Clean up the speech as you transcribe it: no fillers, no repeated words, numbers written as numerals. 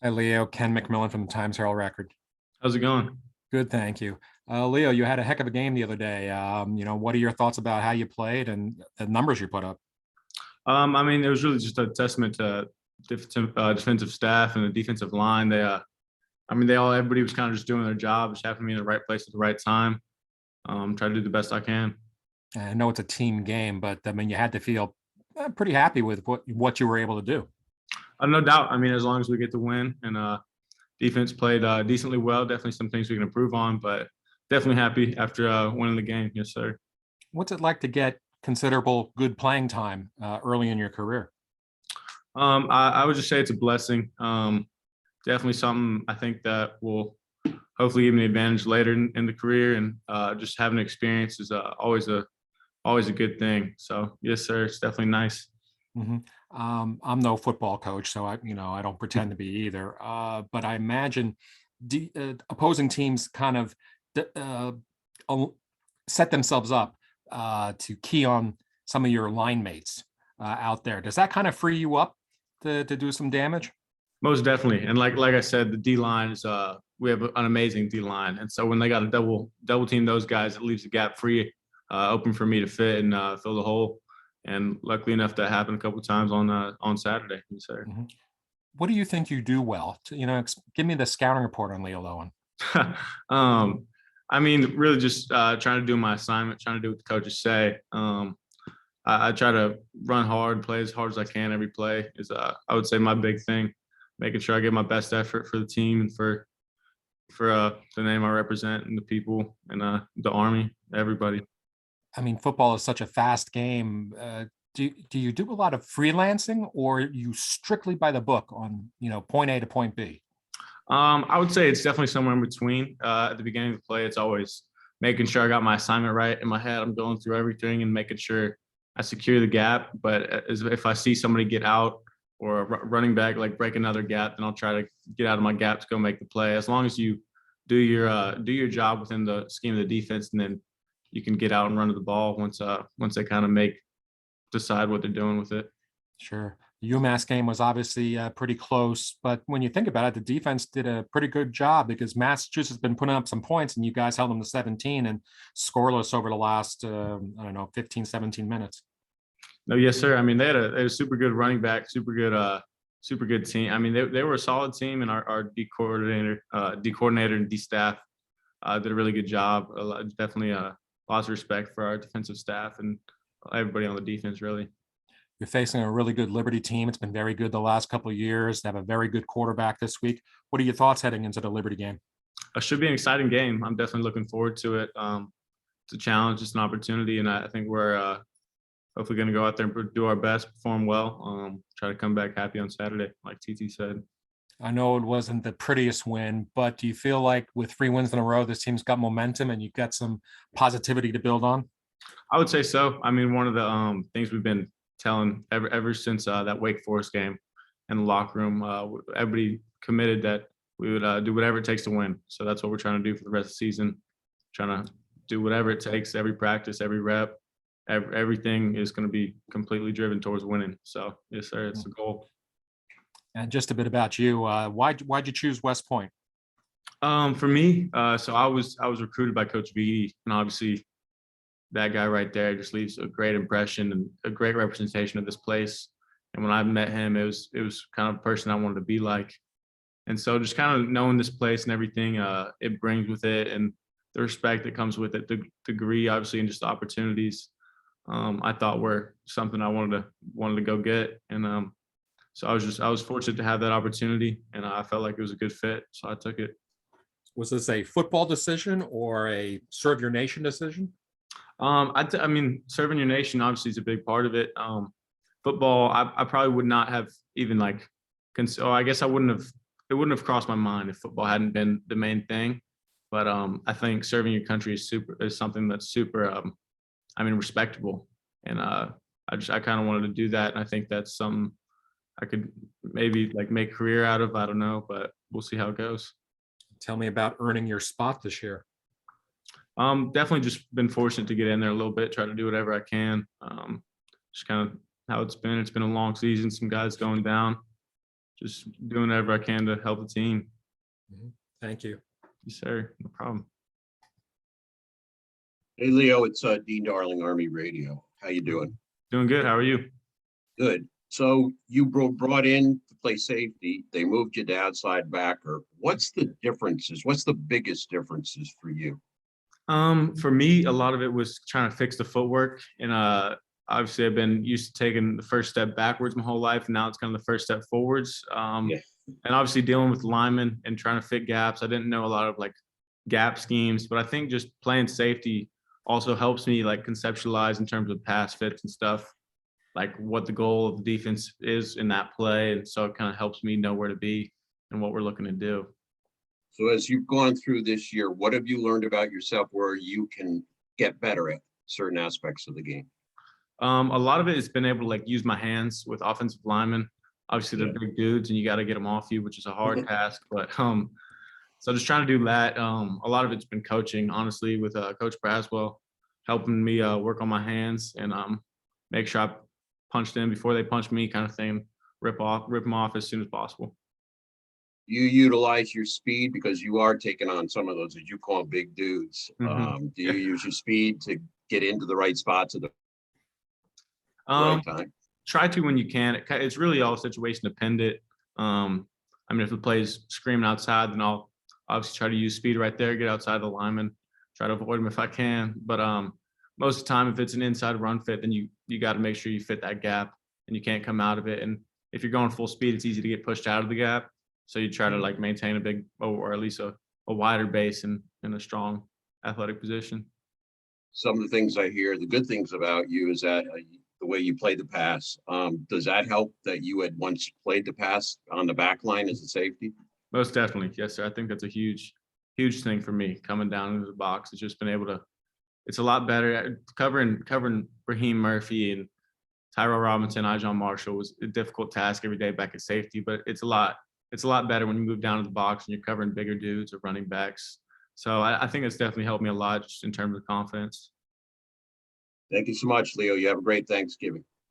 Hi, Leo. Ken McMillan from the Times Herald Record. How's it going? Good, thank you. Leo, you had a heck of a game the other day. What are your thoughts about how you played and the numbers you put up? It was really just a testament to defensive staff and the defensive line. Everybody was kind of just doing their job, just happened to be in the right place at the right time. Try to do the best I can. I know it's a team game, but I mean, you had to feel pretty happy with what you were able to do. No doubt. As long as we get the win and defense played decently well, definitely some things we can improve on, but definitely happy after winning the game. Yes, sir. What's it like to get considerable good playing time early in your career? I would just say it's a blessing. Definitely something I think that will hopefully give me an advantage later in the career, and just having experience is always a good thing. So yes, sir, it's definitely nice. hmm I'm no football coach, so I don't pretend to be either. But I imagine opposing teams kind of uh, al- set themselves up to key on some of your line mates out there. Does that kind of free you up to do some damage? Most definitely, and like I said, the D line is we have an amazing D line, and so when they got to double team those guys, it leaves the gap free, open for me to fit and fill the hole. And luckily enough, that happened a couple of times on Saturday. Yes, sir. Mhm. What do you think you do well? Give me the scouting report on Leo Lowen. um, really just trying to do my assignment, trying to do what the coaches say. I try to run hard, play as hard as I can every play. Is I would say my big thing, making sure I give my best effort for the team and for the name I represent and the people and the Army, everybody. I mean, football is such a fast game. Do you do a lot of freelancing, or are you strictly by the book on point A to point B? I would say it's definitely somewhere in between. At the beginning of the play, it's always making sure I got my assignment right in my head. I'm going through everything and making sure I secure the gap. But if I see somebody get out or a running back like break another gap, then I'll try to get out of my gap to go make the play. As long as you do your job within the scheme of the defense, and then you can get out and run to the ball once they kind of decide what they're doing with it. Sure. The UMass game was obviously pretty close, but when you think about it, the defense did a pretty good job because Massachusetts has been putting up some points and you guys held them to 17 and scoreless over the last, I don't know, 15, 17 minutes. No, yes, sir. They had a super good running back, super good team. They were a solid team, and our D coordinator and D staff did a really good job. Definitely lots of respect for our defensive staff and everybody on the defense, really. You're facing a really good Liberty team. It's been very good the last couple of years. They have a very good quarterback this week. What are your thoughts heading into the Liberty game? It should be an exciting game. I'm definitely looking forward to it. It's a challenge, it's an opportunity, and I think we're hopefully going to go out there and do our best, perform well, try to come back happy on Saturday, like TT said. I know it wasn't the prettiest win, but do you feel like with 3 wins in a row, this team's got momentum and you've got some positivity to build on? I would say so. One of the things we've been telling ever since that Wake Forest game in the locker room, everybody committed that we would do whatever it takes to win. So that's what we're trying to do for the rest of the season. Trying to do whatever it takes, every practice, every rep, everything is going to be completely driven towards winning. So yes, sir, it's the goal. And just a bit about you. Why'd you choose West Point? For me, so I was recruited by Coach V, and obviously that guy right there just leaves a great impression and a great representation of this place. And when I met him, it was kind of a person I wanted to be like. And so just kind of knowing this place and everything it brings with it, and the respect that comes with it, the degree obviously, and just the opportunities, I thought were something I wanted to go get. And so I was fortunate to have that opportunity, and I felt like it was a good fit, so I took it. Was this a football decision or a serve your nation decision? Serving your nation obviously is a big part of it. Football, I probably would not have even like, I guess I wouldn't have. It wouldn't have crossed my mind if football hadn't been the main thing. But I think serving your country is something that's super, respectable, and I kind of wanted to do that, and I think that's something I could maybe like make a career out of. I don't know, but we'll see how it goes. Tell me about earning your spot this year. Definitely just been fortunate to get in there a little bit, try to do whatever I can. Just kind of how it's been. It's been a long season, some guys going down. just doing whatever I can to help the team. Thank you. Yes, sir. No problem. Hey, Leo, it's Dean Darling, Army Radio. How you doing? Doing good. How are you? Good. So you brought in to play safety. They moved you to outside backer. What's the differences? What's the biggest differences for you? For me, a lot of it was trying to fix the footwork. And obviously I've been used to taking the first step backwards my whole life. And now it's kind of the first step forwards. Yeah. And obviously dealing with linemen and trying to fit gaps. I didn't know a lot of like gap schemes, but I think just playing safety also helps me like conceptualize in terms of pass fits and stuff, like what the goal of the defense is in that play. And so it kind of helps me know where to be and what we're looking to do. So as you've gone through this year, what have you learned about yourself where you can get better at certain aspects of the game? A lot of it has been able to like use my hands with offensive linemen. Obviously they're big dudes and you got to get them off you, which is a hard task, but so just trying to do that. A lot of it's been coaching, honestly, with Coach Braswell, helping me work on my hands and make sure I punch them before they punch me, kind of thing. Rip them off as soon as possible. You utilize your speed because you are taking on some of those, as you call them, big dudes. Do you use your speed to get into the right spots at the right time? Try to when you can. It's really all situation dependent. I mean, if the play's screaming outside, then I'll obviously try to use speed right there, get outside the lineman, try to avoid them if I can. But most of the time, if it's an inside run fit, then you got to make sure you fit that gap and you can't come out of it. And if you're going full speed, it's easy to get pushed out of the gap. So you try to like maintain a big, or at least a wider base in a strong athletic position. Some of the things I hear, the good things about you is that the way you play the pass. Does that help that you had once played the pass on the back line as a safety? Most definitely. Yes, sir. I think that's a huge thing for me coming down into the box. It's just been able to, it's a lot better at covering Raheem Murphy and Tyrell Robinson, Ijon Marshall was a difficult task every day back at safety, but it's a lot better when you move down to the box and you're covering bigger dudes or running backs. So I think it's definitely helped me a lot just in terms of confidence. Thank you so much, Leo. You have a great Thanksgiving.